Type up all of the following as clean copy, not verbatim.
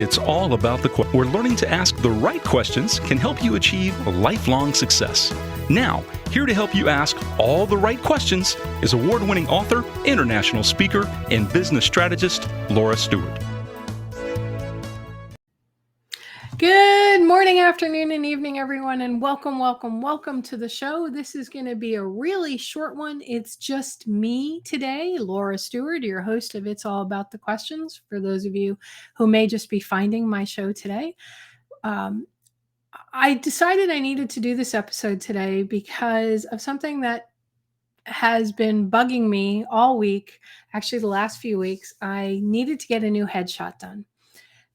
It's all about where learning to ask the right questions can help you achieve lifelong success. Now, here to help you ask all the right questions is award-winning author, international speaker, and business strategist, Laura Stewart. Good morning, afternoon, and evening, everyone, and welcome to the show. This is going to be a really short one. It's just me today, Laura Stewart, your host of It's All About the Questions, for those of you who may just be finding my show today. I decided I needed to do this episode today because of something that has been bugging me all week, actually the last few weeks. I needed to get a new headshot done.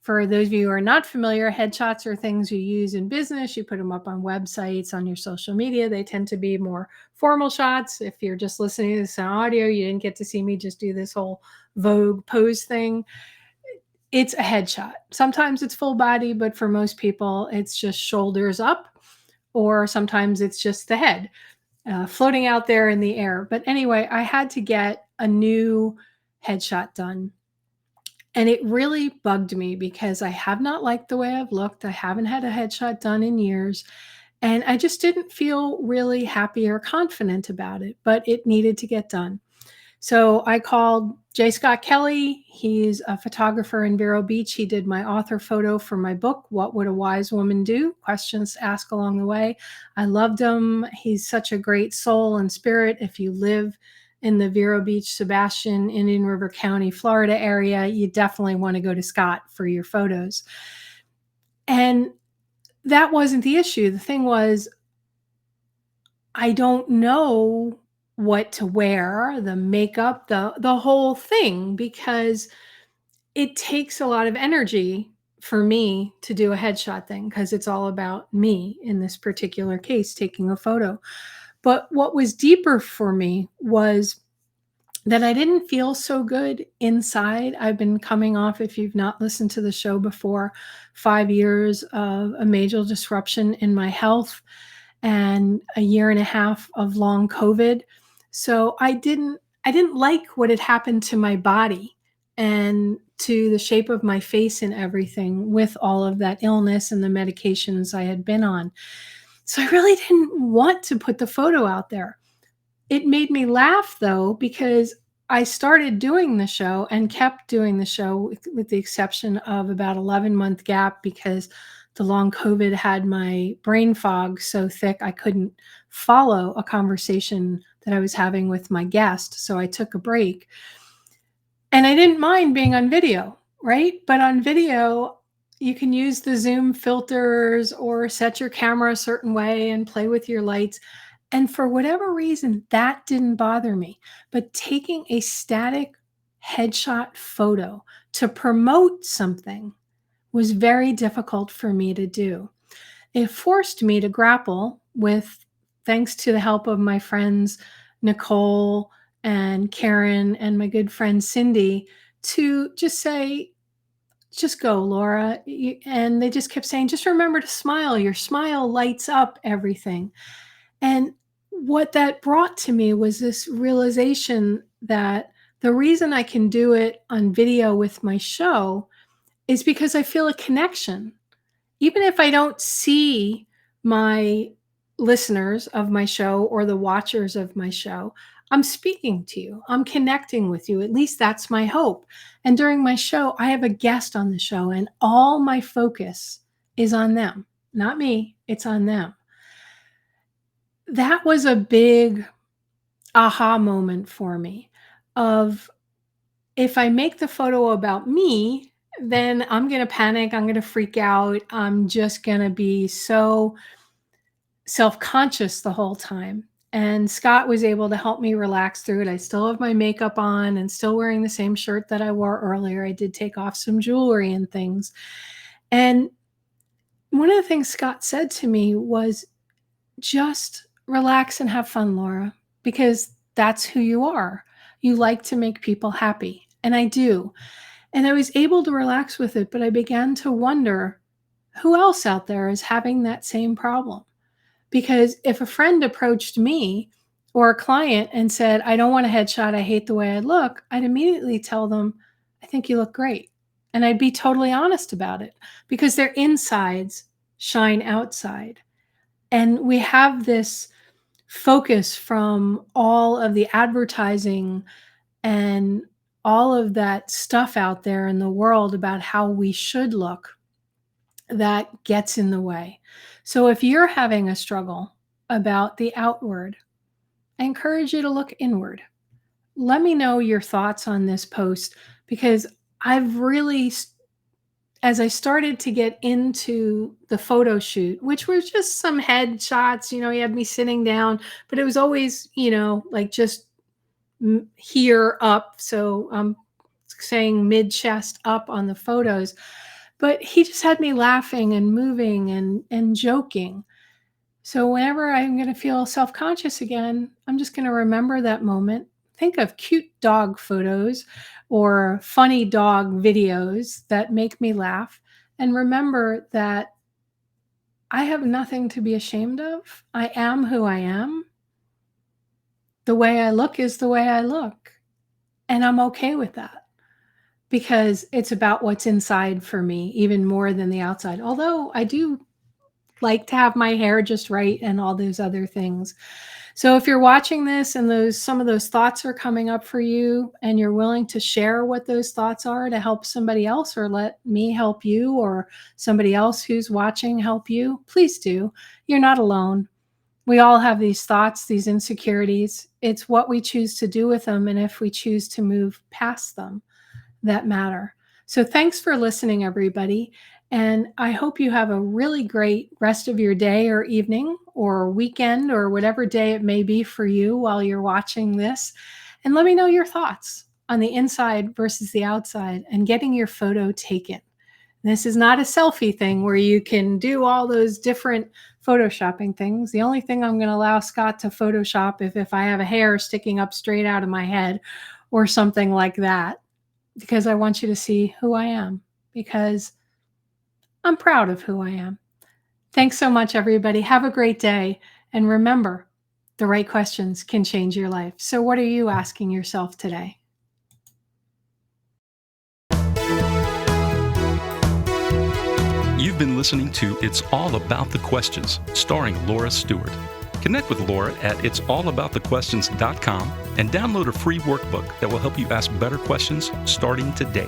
For those of you who are not familiar, headshots are things you use in business. You put them up on websites, on your social media. They tend to be more formal shots. If you're just listening to this on audio, you didn't get to see me just do this whole Vogue pose thing. It's a headshot. Sometimes it's full body, but for most people, it's just shoulders up, or sometimes it's just the head floating out there in the air. But anyway, I had to get a new headshot done. And it really bugged me because I have not liked the way I've looked. I haven't had a headshot done in years. And I just didn't feel really happy or confident about it, but it needed to get done. So I called J. Scott Kelly. He's a photographer in Vero Beach. He did my author photo for my book, What Would a Wise Woman Do? Questions to Ask Along the Way. I loved him. He's such a great soul and spirit. If you live in the Vero Beach, Sebastian, Indian River County, Florida area, you definitely want to go to Scott for your photos. And that wasn't the issue. The thing was, I don't know what to wear, the makeup, the whole thing, because it takes a lot of energy for me to do a headshot thing, because it's all about me in this particular case, taking a photo. But what was deeper for me was that I didn't feel so good inside. I've been coming off, if you've not listened to the show before, 5 years of a major disruption in my health and a year and a half of long COVID. So I didn't like what had happened to my body and to the shape of my face and everything with all of that illness and the medications I had been on. So I really didn't want to put the photo out there. It made me laugh, though, because I started doing the show and kept doing the show with the exception of about 11-month gap, because the long COVID had my brain fog so thick I couldn't follow a conversation that I was having with my guest. So I took a break. And I didn't mind being on video, right? But on video, you can use the Zoom filters or set your camera a certain way and play with your lights. And for whatever reason, that didn't bother me. But taking a static headshot photo to promote something was very difficult for me to do. It forced me to grapple with, thanks to the help of my friends Nicole and Karen and my good friend Cindy, to just say, just go, Laura. And they just kept saying, just remember to smile. Your smile lights up everything. And what that brought to me was this realization that the reason I can do it on video with my show is because I feel a connection. Even if I don't see my listeners of my show or the watchers of my show, I'm speaking to you. I'm connecting with you. At least that's my hope. And during my show, I have a guest on the show, and all my focus is on them, not me. It's on them. That was a big aha moment for me of, if I make the photo about me, then I'm going to panic. I'm going to freak out. I'm just going to be so self-conscious the whole time. And Scott was able to help me relax through it. I still have my makeup on and still wearing the same shirt that I wore earlier. I did take off some jewelry and things. And one of the things Scott said to me was, just relax and have fun, Laura, because that's who you are. You like to make people happy. And I do. And I was able to relax with it, but I began to wonder who else out there is having that same problem. Because if a friend approached me or a client and said, I don't want a headshot, I hate the way I look, I'd immediately tell them, I think you look great. And I'd be totally honest about it because their insides shine outside. And we have this focus from all of the advertising and all of that stuff out there in the world about how we should look that gets in the way. So if you're having a struggle about the outward, I encourage you to look inward. Let me know your thoughts on this post because I've really, as I started to get into the photo shoot, which was just some headshots, you had me sitting down, but it was always, like just here up. So I'm saying mid chest up on the photos. But he just had me laughing and moving and joking. So whenever I'm going to feel self-conscious again, I'm just going to remember that moment. Think of cute dog photos or funny dog videos that make me laugh. And remember that I have nothing to be ashamed of. I am who I am. The way I look is the way I look. And I'm okay with that because it's about what's inside for me, even more than the outside. Although I do like to have my hair just right and all those other things. So if you're watching this and some of those thoughts are coming up for you and you're willing to share what those thoughts are to help somebody else or let me help you or somebody else who's watching help you, please do. You're not alone. We all have these thoughts, these insecurities. It's what we choose to do with them and if we choose to move past them that matter. So thanks for listening, everybody. And I hope you have a really great rest of your day or evening or weekend or whatever day it may be for you while you're watching this. And let me know your thoughts on the inside versus the outside and getting your photo taken. This is not a selfie thing where you can do all those different photoshopping things. The only thing I'm going to allow Scott to Photoshop if I have a hair sticking up straight out of my head or something like that, because I want you to see who I am, because I'm proud of who I am. Thanks so much, everybody. Have a great day. And remember, the right questions can change your life. So what are you asking yourself today? You've been listening to It's All About the Questions, starring Laura Stewart. Connect with Laura at it'sallaboutthequestions.com and download a free workbook that will help you ask better questions starting today.